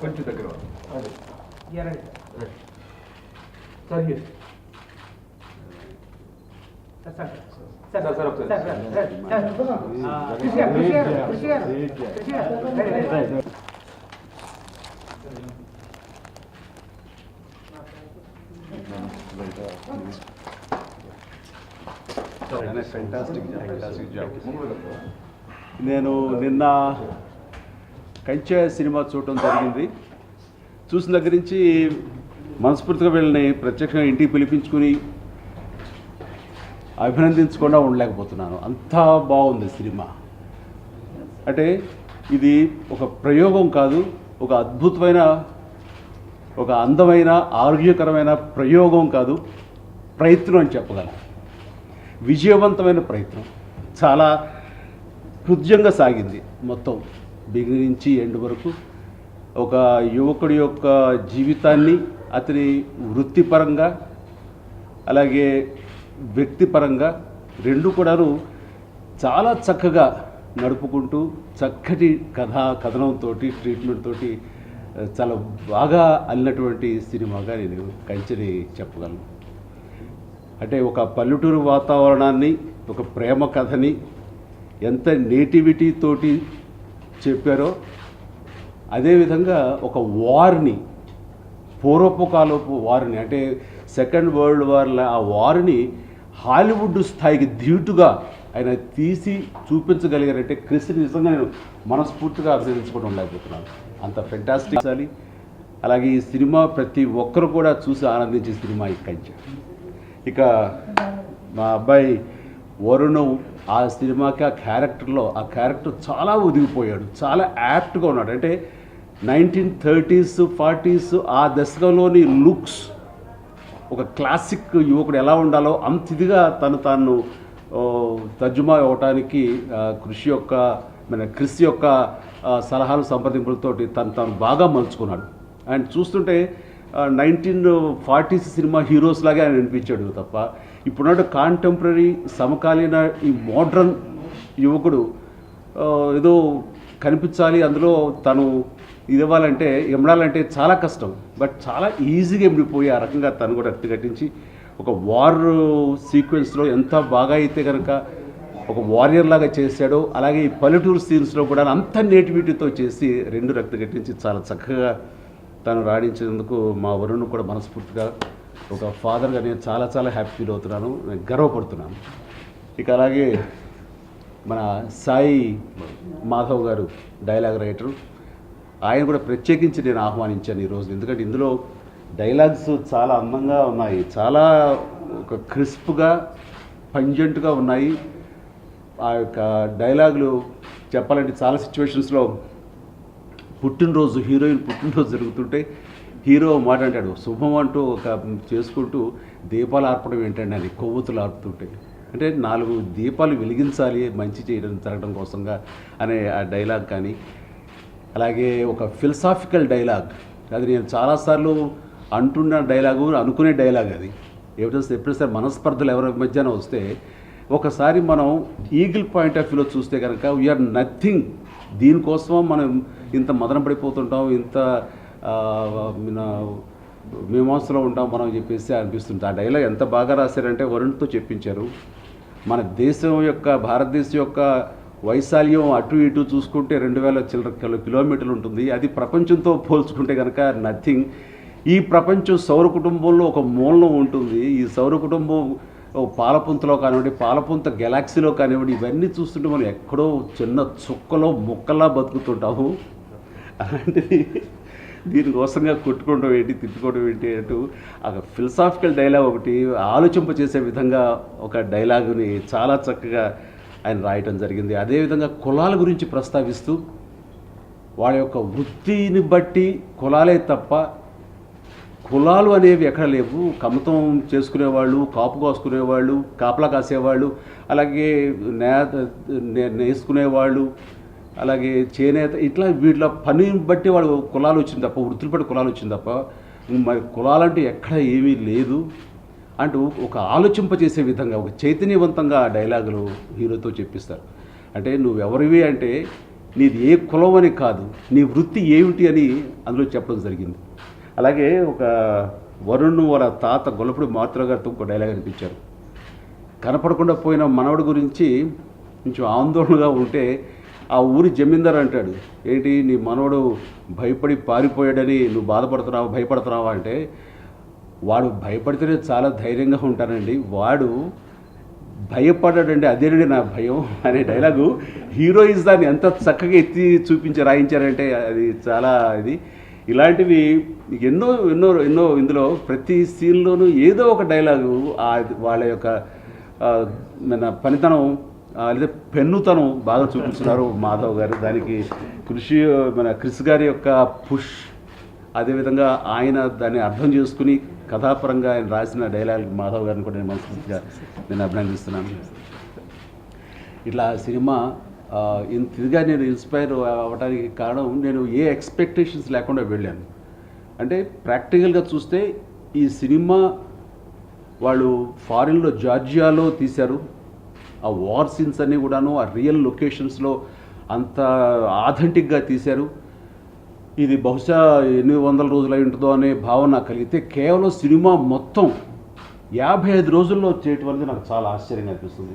కొంచెం దగ్గర నేను నిన్న కంచె సినిమా చూడటం జరిగింది. చూసిన దగ్గర నుంచి మనస్ఫూర్తిగా వీళ్ళని ప్రత్యక్షంగా ఇంటికి పిలిపించుకుని అభినందించకుండా ఉండలేకపోతున్నాను. అంతా బాగుంది సినిమా. అంటే ఇది ఒక ప్రయోగం కాదు, ఒక అద్భుతమైన, ఒక అందమైన, ఆరోగ్యకరమైన ప్రయోగం కాదు, ప్రయత్నం అని చెప్పగలను. విజయవంతమైన ప్రయత్నం. చాలా హృద్యంగా సాగింది మొత్తం బిగినింగ్ నుంచి ఎండ్ వరకు. ఒక యువకుడి యొక్క జీవితాన్ని అతని వృత్తిపరంగా అలాగే వ్యక్తిపరంగా రెండు కూడాను చాలా చక్కగా నడుపుకుంటూ చక్కటి కథనంతో ట్రీట్మెంట్ తోటి చాలా బాగా అల్లినటువంటి సినిమాగా నేను కంచెని చెప్పగలను. అంటే ఒక పల్లెటూరు వాతావరణాన్ని, ఒక ప్రేమ కథని ఎంత నేటివిటీ తోటి చెప్పారో అదేవిధంగా ఒక వార్ని, పూర్వపు కాలపు వార్ని, అంటే సెకండ్ వరల్డ్ వార్ల ఆ వార్ని హాలీవుడ్ స్థాయికి ధీటుగా ఆయన తీసి చూపించగలిగారంటే క్రిస్ని నిజంగా నేను మనస్ఫూర్తిగా అభినందించుకోవడం ఉండలేకపోతున్నాను. అంత ఫెంటాస్టిక్. అలాగే ఈ సినిమా ప్రతి ఒక్కరు కూడా చూసి ఆనందించే సినిమా ఈ కంచె. ఇక మా అబ్బాయి వరుణ్ ఆ సినిమాకి ఆ క్యారెక్టర్ చాలా ఒదిగిపోయాడు, చాలా యాప్ట్గా ఉన్నాడు. అంటే 1930s 40s ఆ దశకంలోని లుక్స్, ఒక క్లాసిక్ యువకుడు ఎలా ఉండాలో అంత ఇదిగా తాను తర్జుమా అవ్వటానికి క్రిస్ యొక్క సలహాలు సంప్రదింపులతోటి తాను బాగా మలుచుకున్నాడు. అండ్ చూస్తుంటే 1940s సినిమా హీరోస్ లాగే ఆయన అనిపించాడు తప్ప ఇప్పుడున్న కాంటెంపరీ సమకాలీన ఈ మోడ్రన్ యువకుడు ఏదో కనిపించాలి, అందులో తను ఇవ్వాలంటే ఎమడాలంటే చాలా కష్టం. బట్ చాలా ఈజీగా ఎమిడిపోయి ఆ రకంగా తను కూడా కట్టించి ఒక వార్ సీక్వెన్స్లో ఎంత బాగా అయితే కనుక ఒక వారియర్ లాగా చేశాడో, అలాగే ఈ పల్లెటూరు సీన్స్లో కూడా అంత నేటివిటీతో చేసి రెండు కట్టించి చాలా చక్కగా తను రాణించినందుకు మా వరుణ్ కూడా మనస్ఫూర్తిగా ఒక ఫాదర్గా నేను చాలా చాలా హ్యాపీ ఫీల్ అవుతున్నాను, నేను గర్వపడుతున్నాను. ఇక అలాగే మన సాయి మాధవ్ గారు డైలాగ్ రైటరు, ఆయన కూడా ప్రత్యేకించి నేను ఆహ్వానించాను ఈరోజు. ఎందుకంటే ఇందులో డైలాగ్స్ చాలా అందంగా ఉన్నాయి, చాలా ఒక క్రిస్ప్గా పంజెంట్గా ఉన్నాయి. ఆ యొక్క డైలాగులు చెప్పాలంటే చాలా సిచ్యువేషన్స్లో హీరోయిన్ పుట్టినరోజు జరుగుతుంటే హీరో మాట అంటాడు, శుభం అంటూ ఒక చేసుకుంటూ దీపాలు ఆర్పడం ఏంటండి అని కొవ్వొత్తులు ఆర్పుతుంటే, అంటే 4 దీపాలు వెలిగించాలి మంచి చేయడం జరగడం కోసంగా అనే ఆ డైలాగ్ కానీ, అలాగే ఒక ఫిలసాఫికల్ డైలాగ్, అది నేను చాలాసార్లు అంటున్న డైలాగు, అనుకునే డైలాగ్ అది. ఎప్పుడైనా మనస్పర్ధలు ఎవరి మధ్యన వస్తే ఒకసారి మనం ఈగిల్ పాయింట్ ఆఫ్ వ్యూలో చూస్తే కనుక వీఆర్ నథింగ్, దీనికోసం మనం ఇంత మదన పడిపోతుంటాం, ఇంత మీమాంసలో ఉంటాం మనం చెప్పేసి అనిపిస్తుంది. ఆ డైలాగ్ ఎంత బాగా రాశారంటే వరుణ్తో చెప్పించారు. మన దేశం యొక్క, భారతదేశం యొక్క వైశాల్యం అటు ఇటు చూసుకుంటే 2000 చిల్లర కిలోమీటర్లు ఉంటుంది. అది ప్రపంచంతో పోల్చుకుంటే కనుక నథింగ్. ఈ ప్రపంచం సౌర కుటుంబంలో ఒక మూలం ఉంటుంది. ఈ సౌర కుటుంబం పాలపుంతలో కానివ్వండి, పాలపుంత గెలాక్సీలో కానివ్వండి, ఇవన్నీ చూస్తుంటే మనం ఎక్కడో చిన్న చుక్కలో ముక్కలా బతుకుతుంటాము. అలాంటిది దీనికోసంగా కొట్టుకోవడం ఏంటి, తిట్టుకోవడం ఏంటి అంటూ ఆ ఫిలసాఫికల్ డైలాగ్ ఒకటి ఆలోచింపచేసే విధంగా ఒక డైలాగుని చాలా చక్కగా ఆయన రాయటం జరిగింది. అదేవిధంగా కులాల గురించి ప్రస్తావిస్తూ వాళ్ళ యొక్క వృత్తిని బట్టి కులాలే తప్ప కులాలు అనేవి ఎక్కడ లేవు. కమతం చేసుకునేవాళ్ళు, కాపు కాసుకునేవాళ్ళు, కాపలా కాసేవాళ్ళు, అలాగే నేసుకునేవాళ్ళు, అలాగే చేనేత, ఇట్లా వీళ్ళ పనిని బట్టి వాళ్ళు కులాలు వచ్చింది తప్ప, వృత్తులు బట్టి కులాలు వచ్చింది తప్ప మరి కులాలంటే ఎక్కడ ఏమీ లేదు అంటూ ఒక ఆలోచింపజేసే విధంగా ఒక చైతన్యవంతంగా డైలాగులు హీరోతో చెప్పిస్తారు. అంటే నువ్వెవరివి అంటే నీది ఏ కులం అని కాదు, నీ వృత్తి ఏమిటి అని అందులో చెప్పడం జరిగింది. అలాగే ఒక వరుణ్ వాళ్ళ తాత గొల్లపూడి మాతృ గారితో ఒక డైలాగ్ అనిపించారు. కనపడకుండా పోయిన మనవడి గురించి కొంచెం ఆందోళనగా ఉంటే ఆ ఊరి జమీందారు అంటాడు, ఏంటి నీ మనవడు భయపడి పారిపోయాడని నువ్వు భయపడుతున్నావా అంటే, వాడు భయపడితేనే చాలా ధైర్యంగా ఉంటానండి, వాడు భయపడ్డాడండి, అదేనండి నా భయం అనే డైలాగు హీరోయిన్స్ దాన్ని ఎంత చక్కగా ఎత్తి రాయించారంటే అది చాలా ఇలాంటివి ఎన్నో ఎన్నో ఎన్నో ఇందులో ప్రతి సీన్లోనూ ఏదో ఒక డైలాగు వాళ్ళ యొక్క మన పనితనం లేదా పెన్నుతనం బాగా చూపిస్తున్నారు మాధవ్ గారు. దానికి క్రిస్ గారి యొక్క పుష్, అదేవిధంగా ఆయన దాన్ని అర్థం చేసుకుని కథాపరంగా ఆయన రాసిన డైలాగ్ మాధవ్ గారిని కూడా నేను మనస్ఫూర్తిగా అభినందిస్తున్నాను. ఇట్లా సినిమా ఇంతగా నేను ఇన్స్పైర్ అవ్వడానికి కారణం, నేను ఏ ఎక్స్పెక్టేషన్స్ లేకుండా వెళ్ళాను. అంటే ప్రాక్టికల్గా చూస్తే ఈ సినిమా వాళ్ళు ఫారిన్లో జార్జియాలో తీశారు. ఆ వార్ సీన్స్ అన్నీ కూడాను ఆ రియల్ లొకేషన్స్లో అంత ఆథెంటిక్గా తీశారు. ఇది బహుశా ఎన్ని వందల రోజులు అయి ఉంటుందో అనే భావన కలిగితే కేవలం సినిమా మొత్తం 55 రోజుల్లో చేయటం అనేది నాకు చాలా ఆశ్చర్యంగా అనిపిస్తుంది.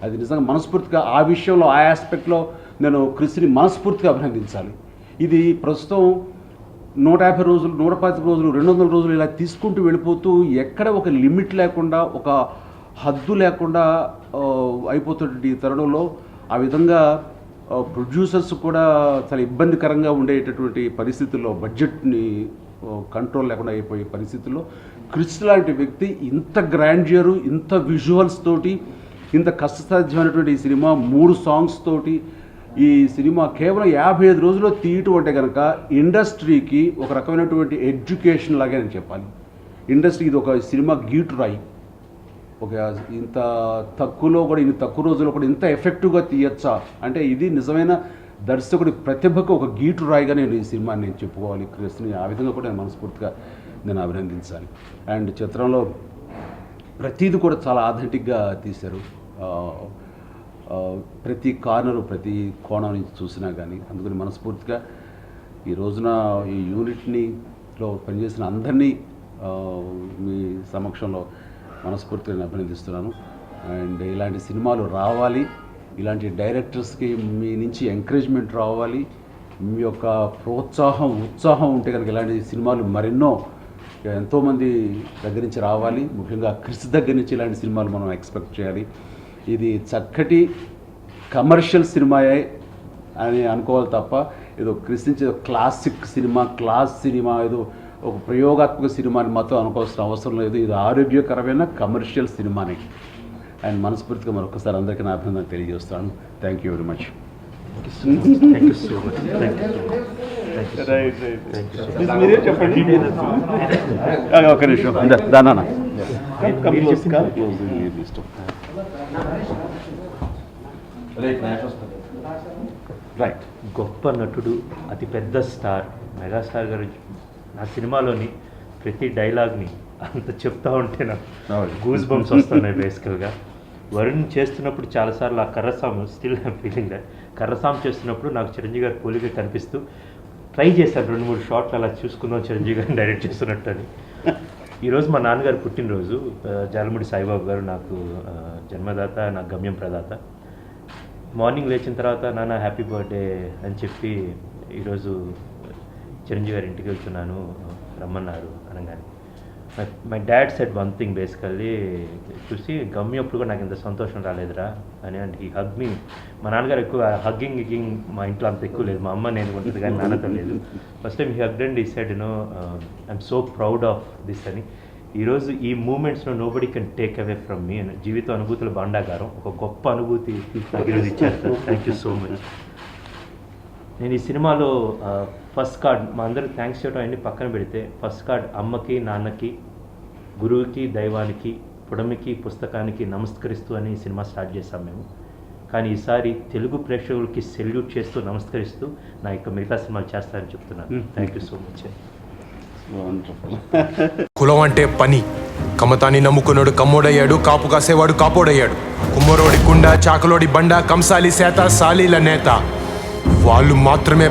అది నిజంగా మనస్ఫూర్తిగా ఆ విషయంలో ఆ ఆస్పెక్ట్లో నేను క్రిస్ని మనస్ఫూర్తిగా అభినందించాలి. ఇది ప్రస్తుతం 150 రోజులు, 125 రోజులు, 200 రోజులు ఇలా తీసుకుంటూ వెళ్ళిపోతూ ఎక్కడ ఒక లిమిట్ లేకుండా, ఒక హద్దు లేకుండా అయిపోతుంది ఈ తరుణంలో. ఆ విధంగా ప్రొడ్యూసర్స్ కూడా చాలా ఇబ్బందికరంగా ఉండేటటువంటి పరిస్థితుల్లో, బడ్జెట్ని కంట్రోల్ లేకుండా అయిపోయే పరిస్థితుల్లో క్రిస్ లాంటి వ్యక్తి ఇంత గ్రాండ్యూరు, ఇంత విజువల్స్ తోటి, ఇంత కష్టసాధ్యమైనటువంటి ఈ సినిమా 3 సాంగ్స్ తోటి ఈ సినిమా కేవలం 55 రోజుల్లో తీయటం అంటే కనుక ఇండస్ట్రీకి ఒక రకమైనటువంటి ఎడ్యుకేషన్ లాగే అని చెప్పాలి. ఇండస్ట్రీకి ఇది ఒక సినిమా గీటురాయి. ఒక ఇంత తక్కువలో కూడా, ఇన్ని తక్కువ రోజుల్లో కూడా ఇంత ఎఫెక్టివ్గా తీయచ్చా అంటే ఇది నిజమైన దర్శకుడి ప్రతిభకు ఒక గీటు రాయిగా నేను ఈ సినిమాని నేను చెప్పుకోవాలి. క్రిస్ని ఆ విధంగా కూడా నేను మనస్ఫూర్తిగా నేను అభినందించాలి. అండ్ చిత్రంలో ప్రతిదీ కూడా చాలా ఆథెంటిక్గా తీశారు. ప్రతి కార్నరు, ప్రతి కోణం నుంచి చూసినా కానీ. అందుకని మనస్ఫూర్తిగా ఈ రోజున ఈ యూనిట్నిలో పనిచేసిన అందరినీ మీ సమక్షంలో మనస్ఫూర్తిగా నేను అభినందిస్తున్నాను. అండ్ ఇలాంటి సినిమాలు రావాలి, ఇలాంటి డైరెక్టర్స్కి మీ నుంచి ఎంకరేజ్మెంట్ రావాలి, మీ యొక్క ప్రోత్సాహం, ఉత్సాహం ఉంటే కనుక ఇలాంటి సినిమాలు మరెన్నో ఎంతోమంది దగ్గర నుంచి రావాలి. ముఖ్యంగా క్రిస్ దగ్గర నుంచి ఇలాంటి సినిమాలు మనం ఎక్స్పెక్ట్ చేయాలి. ఇది చక్కటి కమర్షియల్ సినిమాయే అని అనుకోవాలి తప్ప ఏదో క్రిస్ నుంచి క్లాసిక్ సినిమా, క్లాస్ సినిమా, ఏదో ఒక ప్రయోగాత్మక సినిమాని మాత్రం అనుకోవాల్సిన అవసరం లేదు. ఇది ఆరోగ్యకరమైన కమర్షియల్ సినిమాని. అండ్ మనస్ఫూర్తిగా మరొకసారి అందరికీ నా అభినందన తెలియజేస్తాను. Thank you very much. మీరే చెప్పండి. ఒక నిమిషం దానా రైట్. గొప్ప నటుడు, అతిపెద్ద స్టార్, మెగాస్టార్ గారు నా సినిమాలోని ప్రతి డైలాగ్ని అంత చెప్తా ఉంటే నాకు గూస్ బంప్స్ వస్తున్నాయి. బేసికల్గా వరుణ్ చేస్తున్నప్పుడు చాలాసార్లు ఆ కర్రసాము స్టిల్ ఐమ్ ఫీలింగ్ దట్ కర్రసాము చేస్తున్నప్పుడు నాకు చిరంజీవి గారి పోలిక కనిపిస్తూ ట్రై చేశాను. 2-3 షాట్లు అలా చూసుకుందాం చిరంజీవి గారిని డైరెక్ట్ చేస్తున్నట్టు అని. ఈరోజు మా నాన్నగారు పుట్టినరోజు. జాలముడి సాయిబాబు గారు నాకు జన్మదాత, నాకు గమ్యం ప్రదాత. మార్నింగ్ లేచిన తర్వాత నాన్న హ్యాపీ బర్త్డే అని చెప్పి ఈరోజు చిరంజీవి గారి ఇంటికి వెళ్తున్నాను రమ్మన్నారు అనగానే my dad said one thing basically చూసి, గమ్యం అప్పుడు కూడా నాకు ఇంత సంతోషం రాలేదురా అని. అండ్ ఈ హగ్ మీ, మా నాన్నగారు ఎక్కువ హగ్గింగ్ మా ఇంట్లో అంత ఎక్కువ లేదు. మా అమ్మ నేను ఉంటుంది కానీ నాన్నతో లేదు. First time he hugged and he said I'm so proud of this అని. ఈరోజు ఈ మూమెంట్స్లో nobody can take away from me అని. జీవిత అనుభూతుల భాండాగారం, ఒక గొప్ప అనుభూతి నాకు ఈరోజు ఇచ్చారు sir. Thank you so much. నేను ఈ సినిమాలో ఫస్ట్ కార్డ్, మా అందరికి థ్యాంక్స్ చేయడం అన్నీ పక్కన పెడితే, ఫస్ట్ కార్డ్ అమ్మకి, నాన్నకి, గురువుకి, దైవానికి, పుడమికి, పుస్తకానికి నమస్కరిస్తూ అని సినిమా స్టార్ట్ చేశాం మేము. కానీ ఈసారి తెలుగు ప్రేక్షకులకి సెల్యూట్ చేస్తూ, నమస్కరిస్తూ నా యొక్క మిగతా సినిమాలు చేస్తానని చెప్తున్నాను. Thank you so much. కులం అంటే పని, కమతాన్ని నమ్ముకున్నాడు కమ్మోడయ్యాడు, కాపు కాసేవాడు కాపోడయ్యాడు. కుమ్మరోడి కుండ, చాకలోడి బండ, కంసాలి సేత, సాలీల నేత వాళ్ళు మాత్రమే